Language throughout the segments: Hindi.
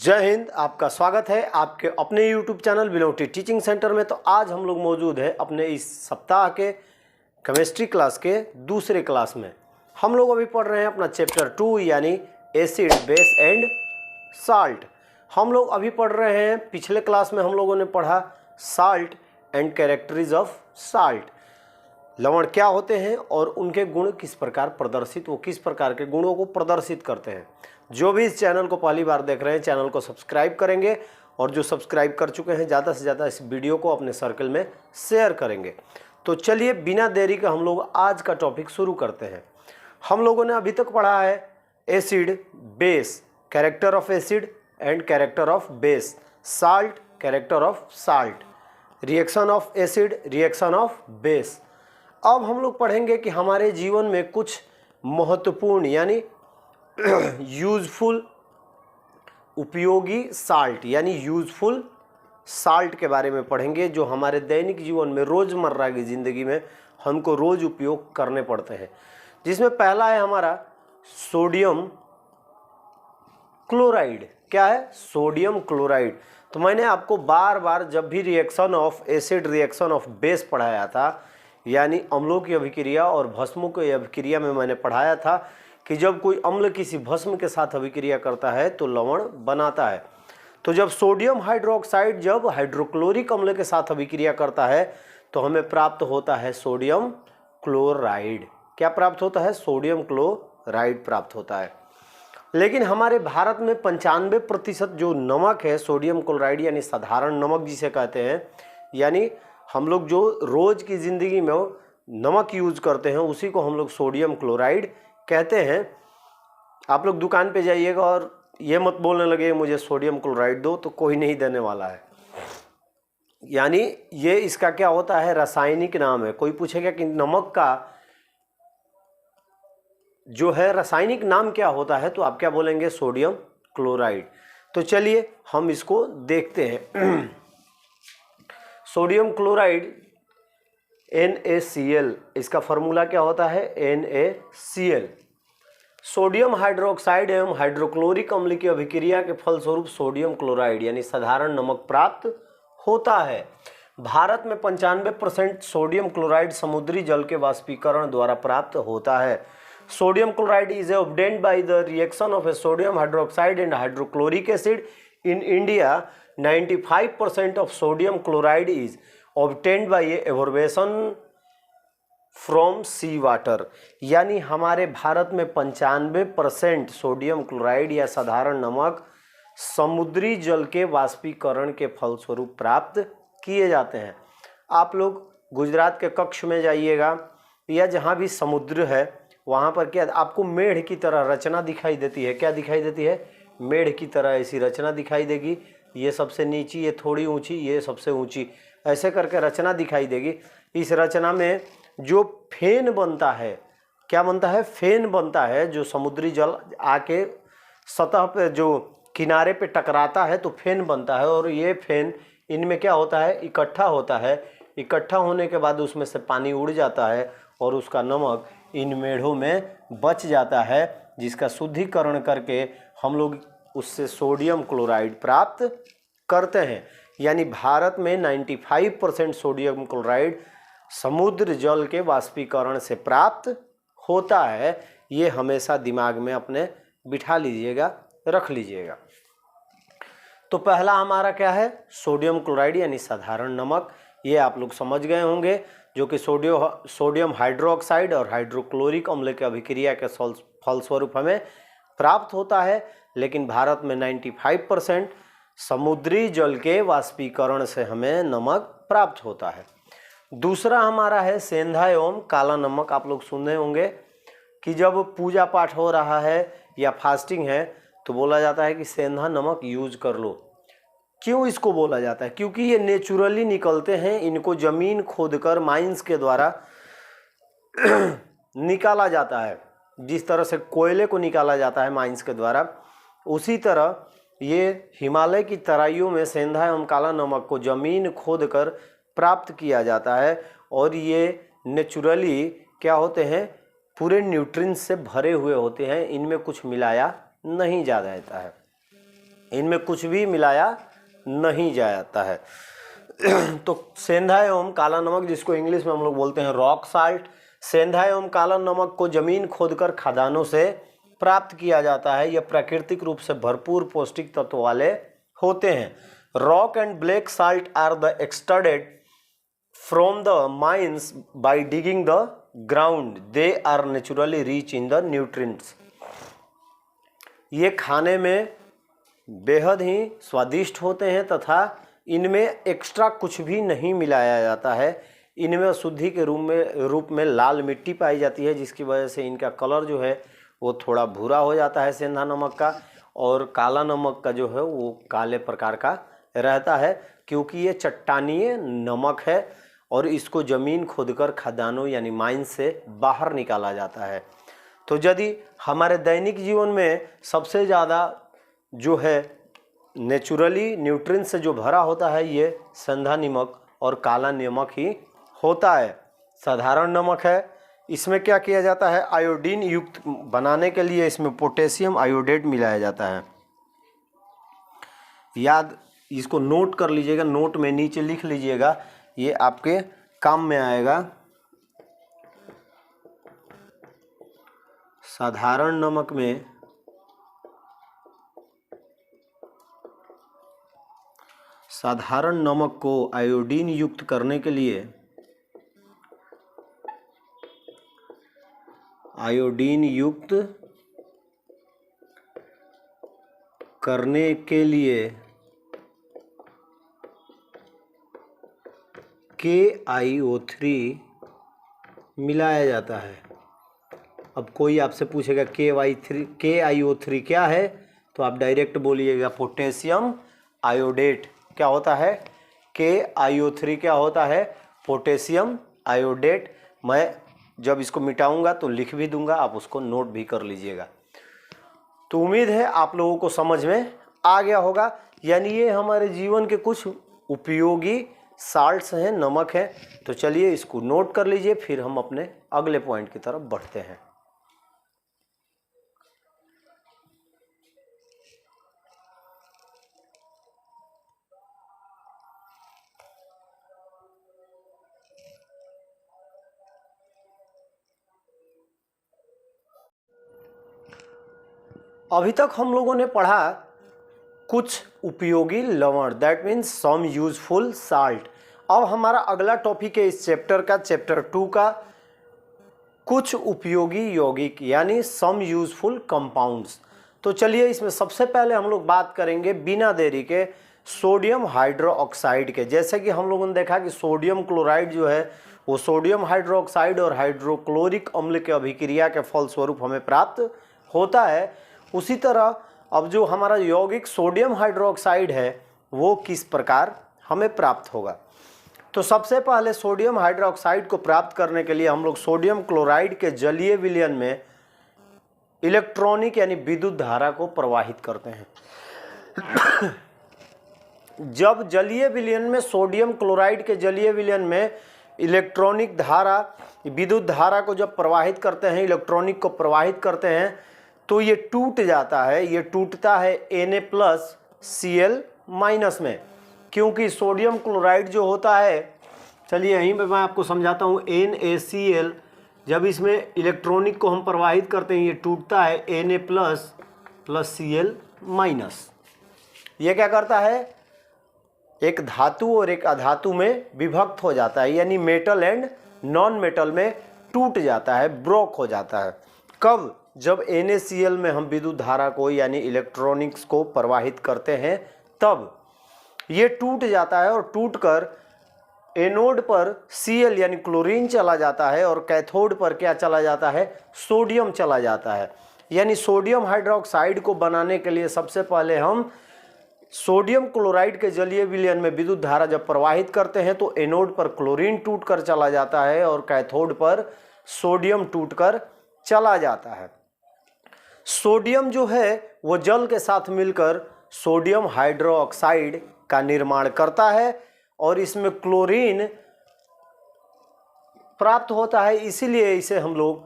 जय हिंद। आपका स्वागत है आपके अपने YouTube चैनल विनोटी टीचिंग सेंटर में। तो आज हम लोग मौजूद है अपने इस सप्ताह के केमिस्ट्री क्लास के दूसरे क्लास में। हम लोग अभी पढ़ रहे हैं अपना चैप्टर 2 यानी एसिड बेस एंड साल्ट। हम लोग अभी पढ़ रहे हैं, पिछले क्लास में हम लोगों ने पढ़ा साल्ट एंड कैरेक्टरिज ऑफ साल्ट, लवण क्या होते हैं और उनके गुण किस प्रकार प्रदर्शित, वो किस प्रकार के गुणों को प्रदर्शित करते हैं। जो भी इस चैनल को पहली बार देख रहे हैं चैनल को सब्सक्राइब करेंगे और जो सब्सक्राइब कर चुके हैं ज़्यादा से ज़्यादा इस वीडियो को अपने सर्कल में शेयर करेंगे। तो चलिए बिना देरी के हम लोग आज का टॉपिक शुरू करते हैं। हम लोगों ने अभी तक पढ़ा है acid base, character of acid and character of base, salt, character of salt, reaction of acid, reaction of base. अब हम लोग पढ़ेंगे कि हमारे जीवन में कुछ महत्वपूर्ण यानी यूजफुल, उपयोगी साल्ट यानी यूजफुल साल्ट के बारे में पढ़ेंगे, जो हमारे दैनिक जीवन में रोज़मर्रा की ज़िंदगी में हमको रोज़ उपयोग करने पड़ते हैं। जिसमें पहला है हमारा सोडियम क्लोराइड। क्या है? Sodium chloride. तो मैंने आपको बार बार जब भी reaction of acid, reaction of base पढ़ाया था, यानी अम्लों की अभिक्रिया और भस्मों की अभिक्रिया में मैंने पढ़ाया था कि जब कोई अम्ल किसी भस्म के साथ अभिक्रिया करता है तो लवण बनाता है। तो जब सोडियम हाइड्रोक्साइड जब हाइड्रोक्लोरिक अम्ल के साथ अभिक्रिया करता है तो हमें प्राप्त होता है सोडियम क्लोराइड। क्या प्राप्त होता है? सोडियम क्लोराइड प्राप्त होता है। लेकिन हमारे भारत में 95% जो नमक है सोडियम क्लोराइड यानी साधारण नमक जिसे कहते हैं, यानी हम लोग जो रोज़ की ज़िंदगी में नमक यूज़ करते हैं उसी को हम लोग सोडियम क्लोराइड कहते हैं। आप लोग दुकान पे जाइएगा और ये मत बोलने लगे मुझे सोडियम क्लोराइड दो, तो कोई नहीं देने वाला है। यानी ये इसका क्या होता है? रासायनिक नाम है। कोई पूछेगा कि नमक का जो है रासायनिक नाम क्या होता है, तो आप क्या बोलेंगे? Sodium chloride. तो चलिए हम इसको देखते हैं। सोडियम क्लोराइड NaCl, इसका फॉर्मूला क्या होता है? NaCl। सोडियम हाइड्रोक्साइड एवं हाइड्रोक्लोरिक अम्ल की अभिक्रिया के फलस्वरूप सोडियम क्लोराइड यानी साधारण नमक प्राप्त होता है। भारत में 95% सोडियम क्लोराइड समुद्री जल के वाष्पीकरण द्वारा प्राप्त होता है। Sodium chloride is obtained by the reaction of A sodium hydroxide and hydrochloric acid. In India 95% of sodium chloride is obtained by evaporation from sea water। यानी हमारे भारत में 95% सोडियम क्लोराइड या साधारण नमक समुद्री जल के वाष्पीकरण के फलस्वरूप प्राप्त किए जाते हैं। आप लोग गुजरात के कच्छ में जाइएगा या जहाँ भी समुद्र है वहाँ पर क्या आपको मेढ़ की तरह रचना दिखाई देती है? क्या दिखाई देती है? मेढ़ की तरह ऐसी रचना दिखाई देगी। ये सबसे नीची, ये थोड़ी ऊंची, ये सबसे ऊंची, ऐसे करके रचना दिखाई देगी। इस रचना में जो फेन बनता है, क्या बनता है? फेन बनता है। जो समुद्री जल आके सतह पे जो किनारे पे टकराता है तो फेन बनता है, और ये फेन इनमें क्या होता है? इकट्ठा होता है। इकट्ठा होने के बाद उसमें से पानी उड़ जाता है और उसका नमक इन मेढ़ों में बच जाता है, जिसका शुद्धिकरण करके हम लोग उससे सोडियम क्लोराइड प्राप्त करते हैं। यानी भारत में 95% सोडियम क्लोराइड समुद्र जल के वाष्पीकरण से प्राप्त होता है। ये हमेशा दिमाग में अपने बिठा लीजिएगा, रख लीजिएगा। तो पहला हमारा क्या है? सोडियम क्लोराइड यानी साधारण नमक। ये आप लोग समझ गए होंगे, जो कि सोडियम हाइड्रोक्साइड और हाइड्रोक्लोरिक अम्ल के अभिक्रिया के फलस्वरूप हमें प्राप्त होता है। लेकिन भारत में 95% समुद्री जल के वाष्पीकरण से हमें नमक प्राप्त होता है। दूसरा हमारा है सेंधा एवं काला नमक। आप लोग सुने होंगे कि जब पूजा पाठ हो रहा है या फास्टिंग है तो बोला जाता है कि सेंधा नमक यूज कर लो। क्यों इसको बोला जाता है? क्योंकि ये नेचुरली निकलते हैं। इनको जमीन खोदकर माइंस के द्वारा निकाला जाता है। जिस तरह से कोयले को निकाला जाता है माइंस के द्वारा, उसी तरह ये हिमालय की तराइयों में सेंधा एवं काला नमक को जमीन खोदकर प्राप्त किया जाता है, और ये नेचुरली क्या होते हैं? पूरे न्यूट्रिएंट्स से भरे हुए होते हैं। इनमें कुछ मिलाया नहीं जा रहता है। इनमें कुछ भी मिलाया नहीं जाता है। तो सेंधा एवं काला नमक, जिसको इंग्लिश में हम लोग बोलते हैं रॉक साल्ट, सेंधा एवं काला नमक को जमीन खोदकर खदानों से प्राप्त किया जाता है। यह प्राकृतिक रूप से भरपूर पौष्टिक तत्व वाले होते हैं। Rock and black salt are the extracted from the mines by digging the ground, they are naturally rich in the nutrients. ये खाने में बेहद ही स्वादिष्ट होते हैं तथा इनमें एक्स्ट्रा कुछ भी नहीं मिलाया जाता है। इनमें अशुद्धि के रूप में लाल मिट्टी पाई जाती है, जिसकी वजह से इनका कलर जो है वो थोड़ा भूरा हो जाता है सेंधा नमक का, और काला नमक का जो है वो काले प्रकार का रहता है, क्योंकि ये चट्टानीय नमक है और इसको ज़मीन खोदकर खदानों यानी माइन से बाहर निकाला जाता है। तो यदि हमारे दैनिक जीवन में सबसे ज़्यादा जो है नेचुरली न्यूट्रिएंट से जो भरा होता है ये सेंधा नमक और काला नमक ही होता है। साधारण नमक है, इसमें क्या किया जाता है, आयोडीन युक्त बनाने के लिए इसमें पोटेशियम आयोडेट मिलाया जाता है। याद इसको नोट कर लीजिएगा, नोट में नीचे लिख लीजिएगा, ये आपके काम में आएगा। साधारण नमक में साधारण नमक को आयोडीन युक्त करने के लिए आयोडीन युक्त करने के लिए KiO3 मिलाया जाता है। अब कोई आपसे पूछेगा KiO3 क्या है, तो आप डायरेक्ट बोलिएगा पोटेशियम आयोडेट। क्या होता है, KiO3 क्या होता है, पोटेशियम आयोडेट। मैं जब इसको मिटाऊंगा तो लिख भी दूंगा, आप उसको नोट भी कर लीजिएगा। तो उम्मीद है आप लोगों को समझ में आ गया होगा। यानी ये हमारे जीवन के कुछ उपयोगी साल्ट्स हैं, नमक है। तो चलिए इसको नोट कर लीजिए, फिर हम अपने अगले पॉइंट की तरफ बढ़ते हैं। अभी तक हम लोगों ने पढ़ा कुछ उपयोगी लवण, that means some useful salt. अब हमारा अगला टॉपिक है इस चैप्टर का, चैप्टर 2 का, कुछ उपयोगी यौगिक यानी सम यूजफुल कंपाउंड्स। तो चलिए इसमें सबसे पहले हम लोग बात करेंगे बिना देरी के सोडियम हाइड्रोक्साइड के। जैसे कि हम लोगों ने देखा कि सोडियम क्लोराइड जो है वो सोडियम हाइड्रोक्साइड और हाइड्रोक्लोरिक अम्ल के अभिक्रिया के फलस्वरूप हमें प्राप्त होता है। उसी तरह अब जो हमारा यौगिक सोडियम हाइड्रोक्साइड है वो किस प्रकार हमें प्राप्त होगा। तो सबसे पहले सोडियम हाइड्रोक्साइड को प्राप्त करने के लिए हम लोग सोडियम क्लोराइड के जलीय विलयन में इलेक्ट्रॉनिक यानी विद्युत धारा को प्रवाहित करते हैं। जब जलीय विलयन में सोडियम क्लोराइड के जलीय विलयन में इलेक्ट्रॉनिक धारा, विद्युत धारा को जब प्रवाहित करते हैं, इलेक्ट्रॉनिक को प्रवाहित करते हैं, तो ये टूट जाता है। ये टूटता है Na+Cl- में, क्योंकि सोडियम क्लोराइड जो होता है, चलिए यहीं पे मैं आपको समझाता हूँ। NaCl जब इसमें इलेक्ट्रॉनिक को हम प्रवाहित करते हैं ये टूटता है Na+Cl-। ये क्या करता है, एक धातु और एक अधातु में विभक्त हो जाता है, यानी मेटल एंड नॉन मेटल में टूट जाता है, ब्रोक हो जाता है। कब, जब NaCl में हम विद्युत धारा को यानी इलेक्ट्रॉनिक्स को प्रवाहित करते हैं तब ये टूट जाता है, और टूटकर एनोड पर Cl यानी क्लोरीन चला जाता है और कैथोड पर क्या चला जाता है, सोडियम चला जाता है। यानी सोडियम हाइड्रोक्साइड को बनाने के लिए सबसे पहले हम सोडियम क्लोराइड के जलीय विलयन में विद्युत धारा जब प्रवाहित करते हैं तो एनोड पर क्लोरीन टूटकर चला जाता है और कैथोड पर सोडियम टूटकर चला जाता है। सोडियम जो है वो जल के साथ मिलकर सोडियम हाइड्रोक्साइड का निर्माण करता है और इसमें क्लोरीन प्राप्त होता है। इसीलिए इसे हम लोग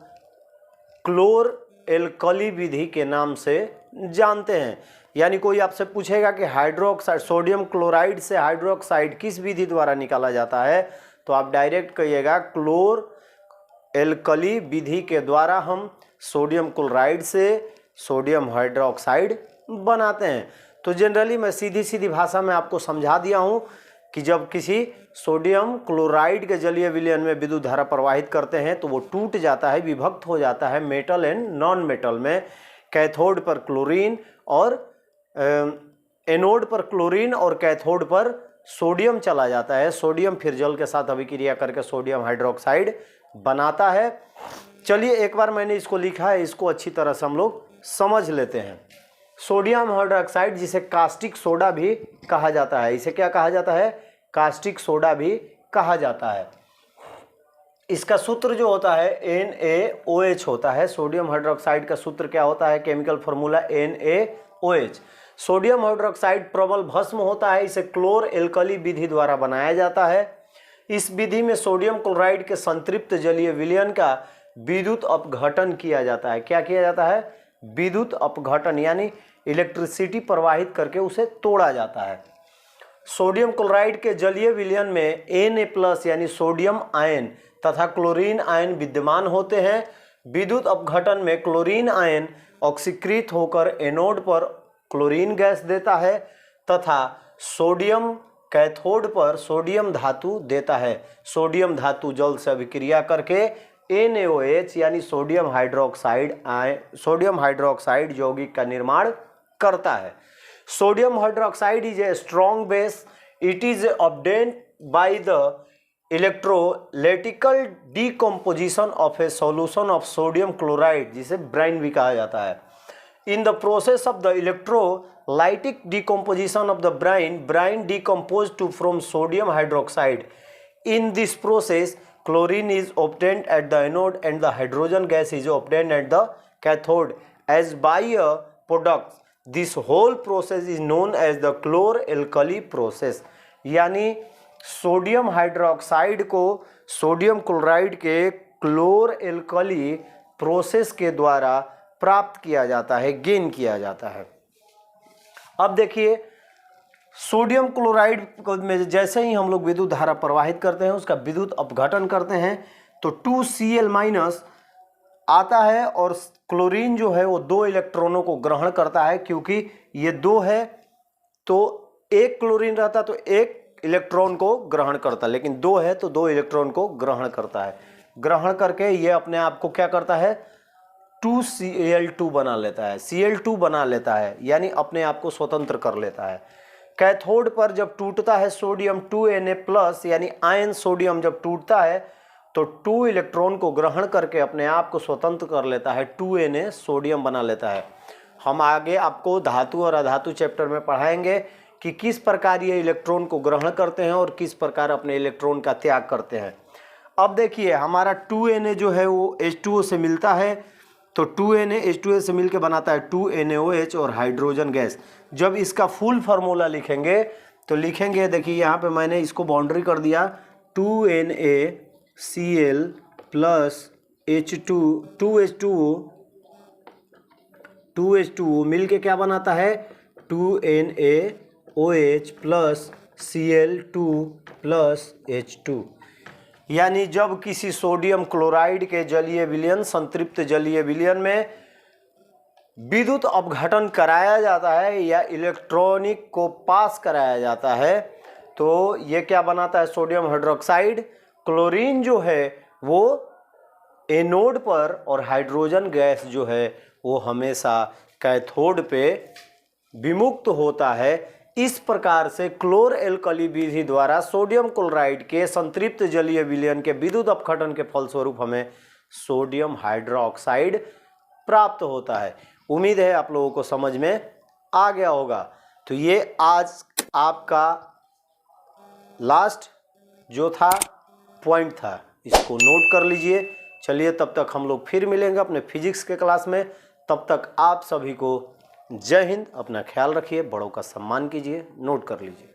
क्लोर एल्कली विधि के नाम से जानते हैं। यानी कोई आपसे पूछेगा कि हाइड्रोक्साइड, सोडियम क्लोराइड से हाइड्रोक्साइड किस विधि द्वारा निकाला जाता है, तो आप डायरेक्ट कहिएगा क्लोर एल्कली विधि के द्वारा हम सोडियम क्लोराइड से सोडियम हाइड्रोक्साइड बनाते हैं। तो जनरली मैं सीधी सीधी भाषा में आपको समझा दिया हूँ कि जब किसी सोडियम क्लोराइड के जलीय विलयन में विद्युत धारा प्रवाहित करते हैं तो वो टूट जाता है, विभक्त हो जाता है मेटल एंड नॉन मेटल में। कैथोड पर क्लोरीन और एनोड पर क्लोरीन और कैथोड पर सोडियम चला जाता है। सोडियम फिर जल के साथ अभिक्रिया करके सोडियम हाइड्रोक्साइड बनाता है। चलिए एक बार मैंने इसको लिखा है, इसको अच्छी तरह से हम लोग समझ लेते हैं। सोडियम हाइड्रोक्साइड जिसे कास्टिक सोडा भी कहा जाता है, इसे क्या कहा जाता है, कास्टिक सोडा भी कहा जाता है। इसका सूत्र जो होता है NaOH होता है। सोडियम हाइड्रोक्साइड का सूत्र क्या होता है, chemical formula NaOH। Sodium hydroxide प्रबल भस्म होता है, इसे क्लोर एल्कली विधि द्वारा बनाया जाता है। इस विधि में सोडियम क्लोराइड के संतृप्त जलीय विलयन का विद्युत अपघटन किया जाता है। क्या किया जाता है, विद्युत अपघटन, यानी इलेक्ट्रिसिटी प्रवाहित करके उसे तोड़ा जाता है। सोडियम क्लोराइड के जलीय विलयन में Na+ यानी सोडियम आयन तथा क्लोरीन आयन विद्यमान होते हैं। विद्युत अपघटन में क्लोरीन आयन ऑक्सीकृत होकर एनोड पर क्लोरीन गैस देता है तथा सोडियम कैथोड पर सोडियम धातु देता है। सोडियम धातु जल से अभिक्रिया करके NaOH यानी सोडियम हाइड्रोक्साइड यौगिक का निर्माण करता है। Sodium hydroxide is a strong base, it is obtained by the electrolytical decomposition of a solution of sodium chloride, जिसे ब्राइन भी कहा जाता है। In the process of the electrolytic decomposition of the brine decompose to from sodium hydroxide. In this process chlorine is obtained at the anode and the hydrogen gas is obtained at the cathode as by-products. This whole process is known as the chlor-alkali process. यानी सोडियम हाइड्रोक्साइड को सोडियम क्लोराइड के क्लोर एल्कली प्रोसेस के द्वारा प्राप्त किया जाता है, गेन किया जाता है। अब देखिए सोडियम क्लोराइड में जैसे ही हम लोग विद्युत धारा प्रवाहित करते हैं, उसका विद्युत अपघटन करते हैं तो 2Cl- आता है और क्लोरीन जो है वो 2 इलेक्ट्रॉनों को ग्रहण करता है। क्योंकि ये 2 है तो एक क्लोरीन रहता तो एक इलेक्ट्रॉन को ग्रहण करता, लेकिन 2 है तो 2 इलेक्ट्रॉन को ग्रहण करता है। ग्रहण करके ये अपने आप को क्या करता है, 2Cl2 बना लेता है, Cl2 बना लेता है, यानी अपने आप को स्वतंत्र कर लेता है। कैथोड पर जब टूटता है सोडियम 2Na+ यानी आयन सोडियम जब टूटता है तो 2 इलेक्ट्रॉन को ग्रहण करके अपने आप को स्वतंत्र कर लेता है, 2Na सोडियम बना लेता है। हम आगे आपको धातु और अधातु चैप्टर में पढ़ाएंगे कि किस प्रकार ये इलेक्ट्रॉन को ग्रहण करते हैं और किस प्रकार अपने इलेक्ट्रॉन का त्याग करते हैं। अब देखिए हमारा 2Na जो है वो H2O से मिलता है, तो 2Na H2O से मिलकर बनाता है 2NaOH और हाइड्रोजन गैस। जब इसका फुल फार्मूला लिखेंगे तो लिखेंगे, देखिए यहाँ पे मैंने इसको बाउंड्री कर दिया, 2NaCl प्लस H2 2H2O मिलके क्या बनाता है 2NaOH plus Cl2 plus H2। यानी जब किसी सोडियम क्लोराइड के जलीय विलयन, संतृप्त जलीय विलयन में विद्युत अपघटन कराया जाता है या इलेक्ट्रॉनिक को पास कराया जाता है तो ये क्या बनाता है, सोडियम हाइड्रोक्साइड। क्लोरीन जो है वो एनोड पर और हाइड्रोजन गैस जो है वो हमेशा कैथोड पे विमुक्त होता है। इस प्रकार से क्लोर एल्कली विधि द्वारा सोडियम क्लोराइड के संतृप्त जलीय विलयन के विद्युत अपघटन के फलस्वरूप हमें सोडियम हाइड्रोक्साइड प्राप्त होता है। उम्मीद है आप लोगों को समझ में आ गया होगा। तो ये आज आपका लास्ट जो था पॉइंट था, इसको नोट कर लीजिए। चलिए तब तक हम लोग फिर मिलेंगे अपने फिजिक्स के क्लास में। तब तक आप सभी को जय हिंद, अपना ख्याल रखिए, बड़ों का सम्मान कीजिए, नोट कर लीजिए।